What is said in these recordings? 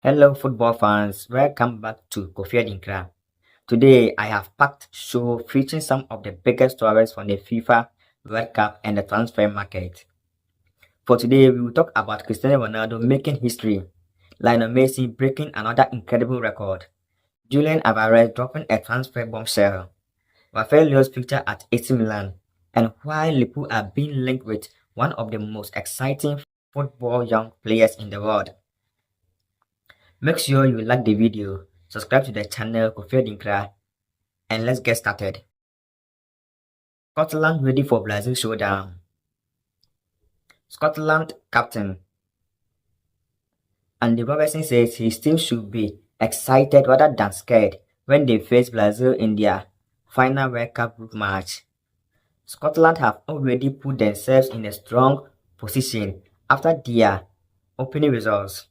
Hello, football fans. Welcome back to Kofi Dinkra. Today, I have packed show featuring some of the biggest stories from the FIFA World Cup and the transfer market. For today, we will talk about Cristiano Ronaldo making history, Lionel Messi breaking another incredible record, Julian Alvarez dropping a transfer bombshell, Rafael's future at AC Milan, and why Liverpool are being linked with one of the most exciting football young players in the world. Make sure you like the video, subscribe to the channel Kofi Dinkra, and let's get started. Scotland ready for Brazil showdown. Scotland captain Andy Robertson says his team should be excited rather than scared when they face Brazil in their final World Cup group match. Scotland have already put themselves in a strong position after their opening results,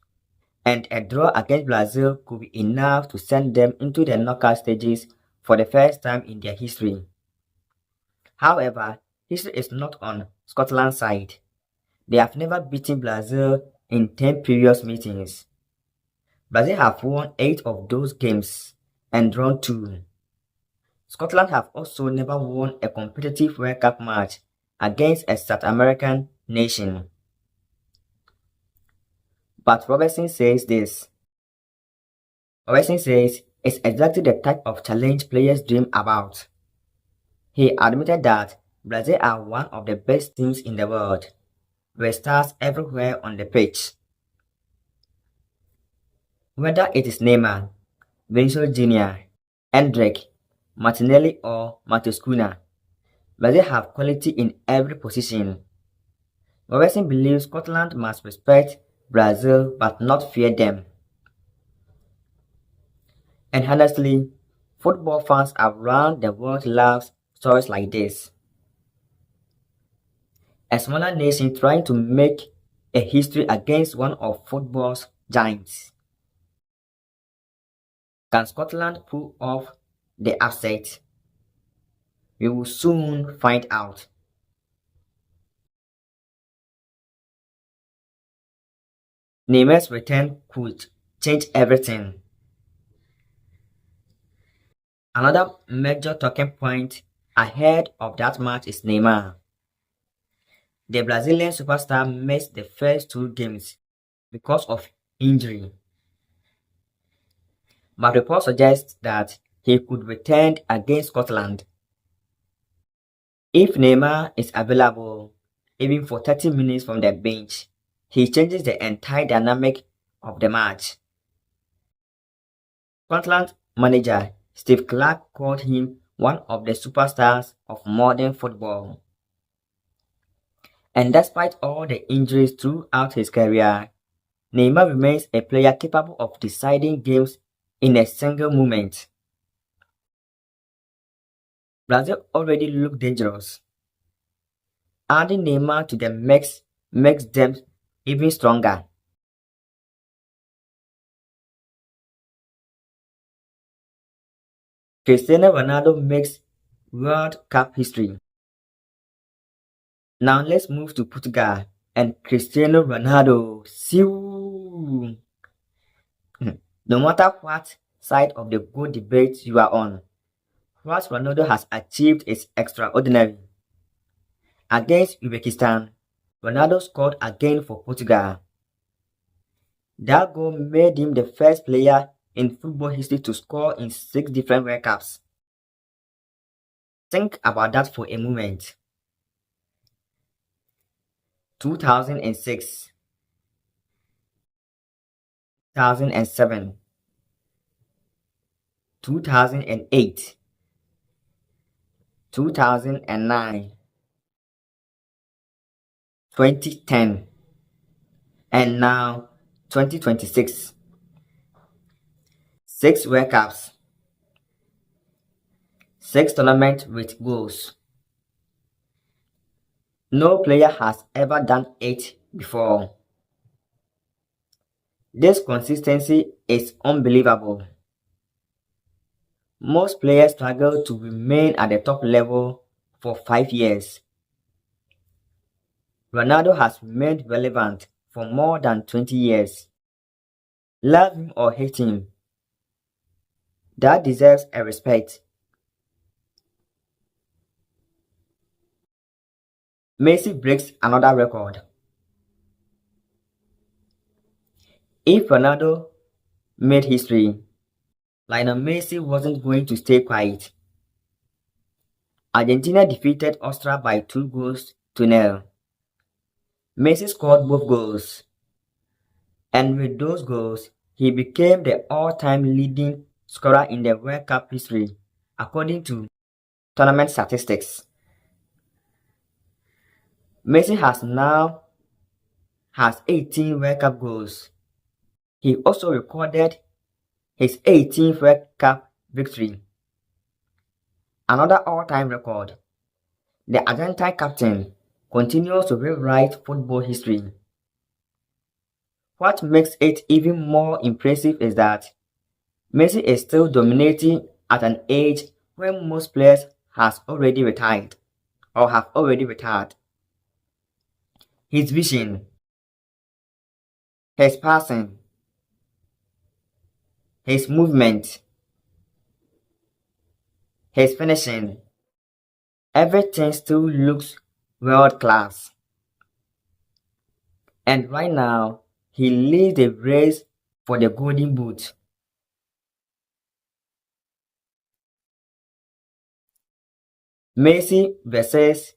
and a draw against Brazil could be enough to send them into the knockout stages for the first time in their history. However, history is not on Scotland's side. They have never beaten Brazil in 10 previous meetings. Brazil have won 8 of those games and drawn 2. Scotland have also never won a competitive World Cup match against a South American nation. But Robertson says this. Robertson says it's exactly the type of challenge players dream about. He admitted that Brazil are one of the best teams in the world, with stars everywhere on the pitch. Whether it is Neymar, Vinicius Jr., Hendrick, Martinelli or Matheus Cunha, Brazil have quality in every position. Robertson believes Scotland must respect Brazil but not fear them. And honestly, football fans around the world love stories like this. A smaller nation trying to make a history against one of football's giants. Can Scotland pull off the upset? We will soon find out. Neymar's return could change everything. Another major talking point ahead of that match is Neymar. The Brazilian superstar missed the first 2 games because of injury, but reports suggest that he could return against Scotland. If Neymar is available, even for 30 minutes from the bench, he changes the entire dynamic of the match. Scotland manager Steve Clarke called him one of the superstars of modern football. And despite all the injuries throughout his career, Neymar remains a player capable of deciding games in a single moment. Brazil already look dangerous. Adding Neymar to the mix makes them even stronger. Cristiano Ronaldo makes World Cup history. Now let's move to Portugal and Cristiano Ronaldo. No matter what side of the goal debate you are on, what Ronaldo has achieved is extraordinary. Against Uzbekistan, Ronaldo scored again for Portugal. That goal made him the first player in football history to score in 6 different World Cups. Think about that for a moment. 2006, 2007, 2008, 2009, 2010, and now 2026. 6 World Cups, 6 tournaments with goals. No player has ever done it before. This consistency is unbelievable. Most players struggle to remain at the top level for 5 years. Ronaldo has remained relevant for more than 20 years. Love him or hate him, that deserves a respect. Messi breaks another record. If Ronaldo made history, Lionel Messi wasn't going to stay quiet. Argentina defeated Austria by 2-0. Messi scored both goals, and with those goals, he became the all-time leading scorer in the World Cup history, according to tournament statistics. Messi has 18 World Cup goals. He also recorded his 18th World Cup victory, another all-time record. The Argentine captain continues to rewrite football history. What makes it even more impressive is that Messi is still dominating at an age when most players have already retired. His vision, his passing, his movement, his finishing, everything still looks world class. And right now, he leads the race for the Golden Boot. Messi versus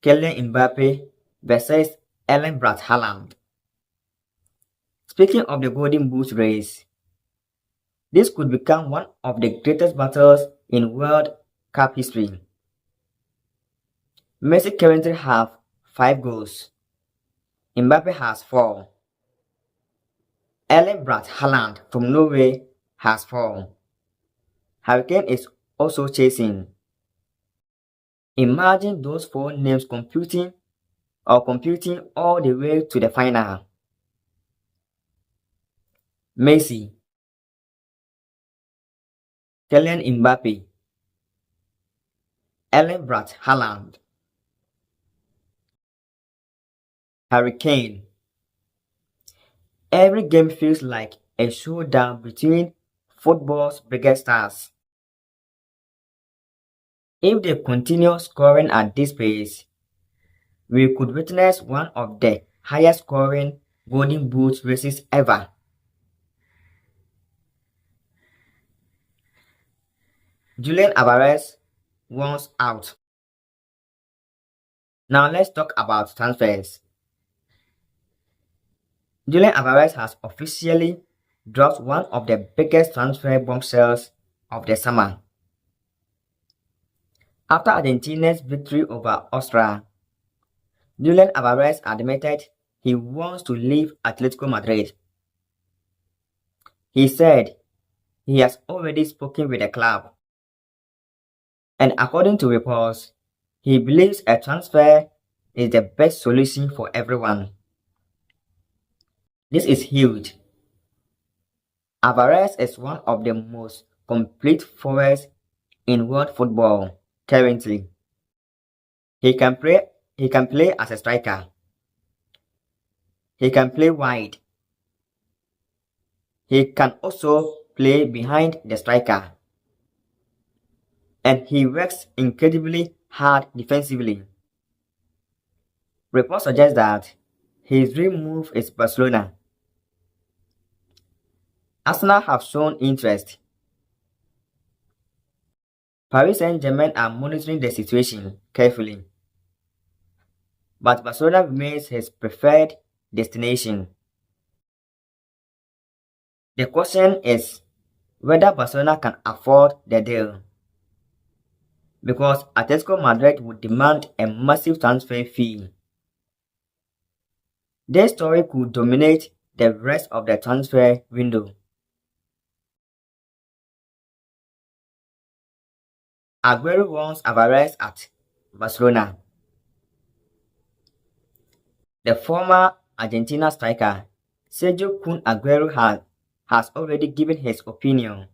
Kylian Mbappe versus Erling Braut Haaland. Speaking of the Golden Boot race, this could become one of the greatest battles in World Cup history. Messi currently has 5 goals. Mbappe has 4. Erling Braut Haaland from Norway has 4. Harry Kane is also chasing. Imagine those 4 names competing all the way to the final. Messi, Kylian Mbappe, Erling Braut Haaland, Harry Kane. Every game feels like a showdown between football's biggest stars. If they continue scoring at this pace, we could witness one of the highest scoring Golden Boot races ever. Julian Alvarez wants out. Now let's talk about transfers. Julian Alvarez has officially dropped one of the biggest transfer bombshells of the summer. After Argentina's victory over Austria, Julian Alvarez admitted he wants to leave Atletico Madrid. He said he has already spoken with the club, and according to reports, he believes a transfer is the best solution for everyone. This is huge. Alvarez is one of the most complete forwards in world football currently. He can play as a striker. He can play wide. He can also play behind the striker. And he works incredibly hard defensively. Reports suggest that his dream move is Barcelona. Arsenal have shown interest. Paris Saint-Germain are monitoring the situation carefully, but Barcelona remains his preferred destination. The question is whether Barcelona can afford the deal, because Atletico Madrid would demand a massive transfer fee. This story could dominate the rest of the transfer window. Aguero wants Alvarez at Barcelona. The former Argentina striker Sergio Kun Aguero has already given his opinion.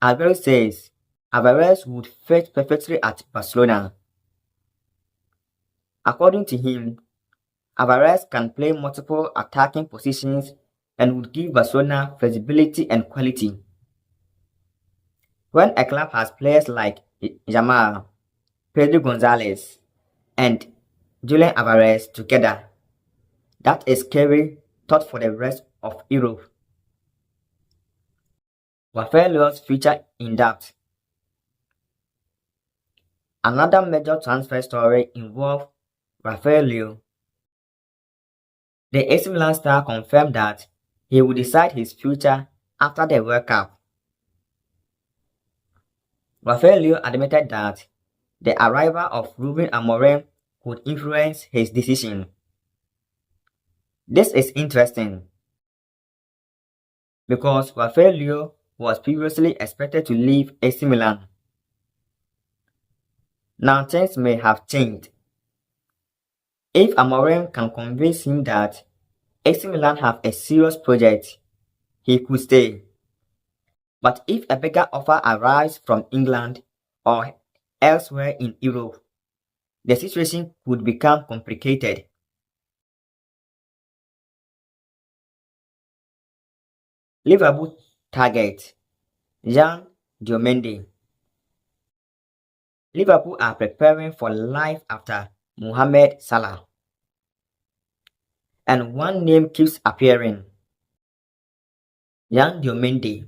Aguero says Alvarez would fit perfectly at Barcelona. According to him, Alvarez can play multiple attacking positions and would give Barcelona flexibility and quality. When a club has players like Jamal, Pedro Gonzalez, and Julian Alvarez together, that is scary thought for the rest of Europe. Rafael's future in doubt. Another major transfer story involved Rafael. The AC Milan star confirmed that he would decide his future after the World Cup. Rafael admitted that the arrival of Ruben Amorim could influence his decision. This is interesting because Rafael was previously expected to leave AC Milan. Now things may have changed. If Amorim can convince him that AC Milan have a serious project, he could stay. But if a bigger offer arrives from England or elsewhere in Europe, the situation could become complicated. Liverpool target Jan Diomande. Liverpool are preparing for life after Mohamed Salah. And one name keeps appearing. Jan Diomande.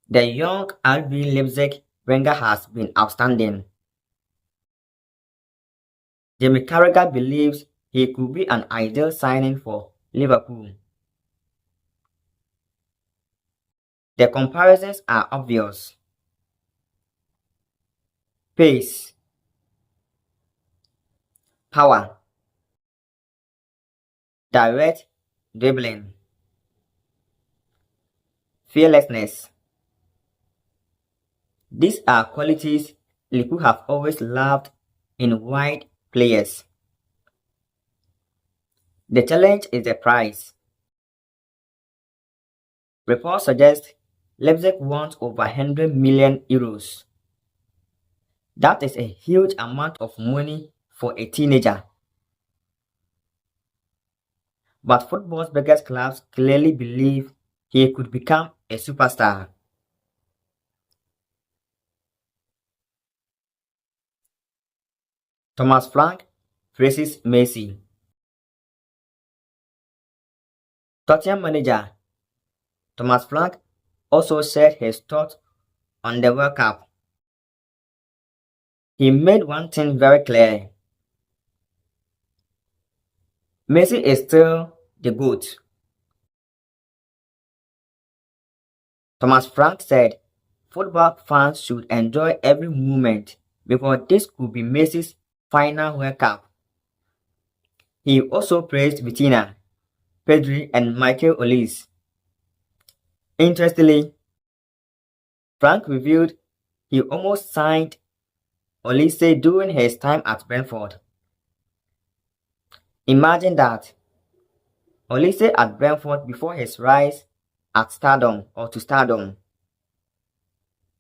The young RB Leipzig winger has been outstanding. Jamie Carragher believes he could be an ideal signing for Liverpool. The comparisons are obvious. Pace, power, direct dribbling, fearlessness. These are qualities Liverpool have always loved in wide players. The challenge is the price. Reports suggest Leipzig wants over 100 million euros. That is a huge amount of money for a teenager. But football's biggest clubs clearly believe he could become a superstar. Thomas Frank praises MESSI. Tottenham manager Thomas Frank also shared his thoughts on the World Cup. He made one thing very clear. MESSI is still the GOAT. Thomas Frank said football fans should enjoy every moment because this could be MESSI's final World Cup. He also praised Vitinha, Pedri and Michael Olise. Interestingly, Frank revealed he almost signed Olise during his time at Brentford. Imagine that. Olise at Brentford before his rise at stardom or to stardom.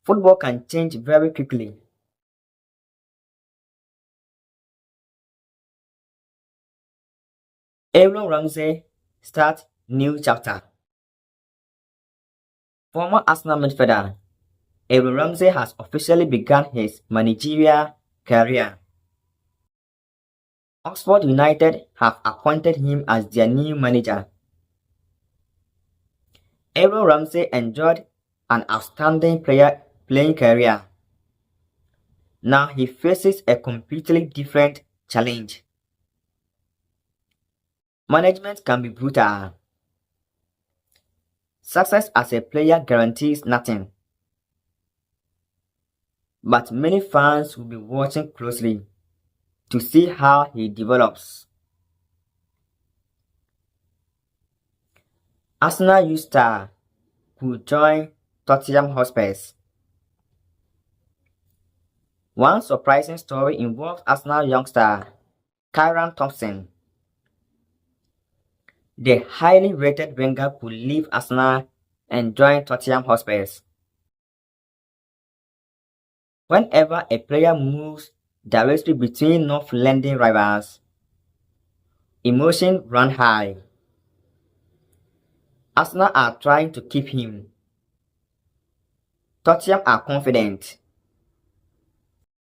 Football can change very quickly. Aaron Ramsey starts new chapter. Former Arsenal midfielder Aaron Ramsey has officially begun his managerial career. Oxford United have appointed him as their new manager. Aaron Ramsey enjoyed an outstanding playing career. Now he faces a completely different challenge. Management can be brutal. Success as a player guarantees nothing. But many fans will be watching closely to see how he develops. Arsenal youth star could join Tottenham Hotspur. One surprising story involves Arsenal youngster Kieran Thompson. The highly rated winger could leave Arsenal and join Tottenham Hotspur. Whenever a player moves directly between North London rivals, emotions run high. Arsenal are trying to keep him. Tottenham are confident.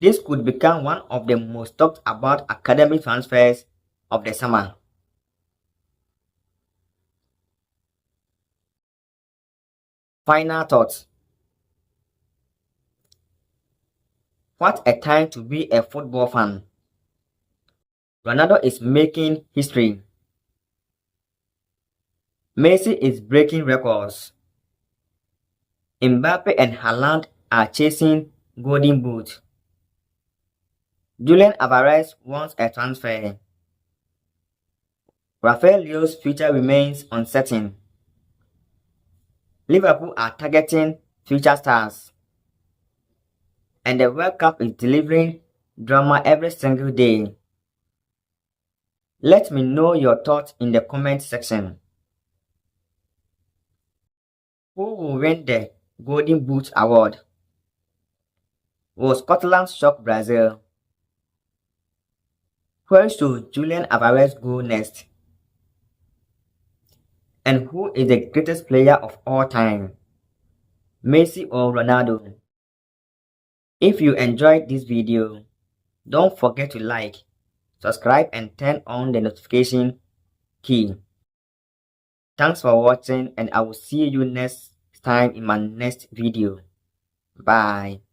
This could become one of the most talked about academy transfers of the summer. Final thoughts. What a time to be a football fan. Ronaldo is making history. Messi is breaking records. Mbappe and Haaland are chasing Golden Boot. Julian Alvarez wants a transfer. Rafael Leo's future remains uncertain. Liverpool are targeting future stars. And the World Cup is delivering drama every single day. Let me know your thoughts in the comment section. Who will win the Golden Boot Award? Will Scotland shock Brazil? Where should Julian Alvarez go next? And who is the greatest player of all time? Messi or Ronaldo? If you enjoyed this video, don't forget to like, subscribe and turn on the notification key. Thanks for watching and I will see you next time in my next video. Bye.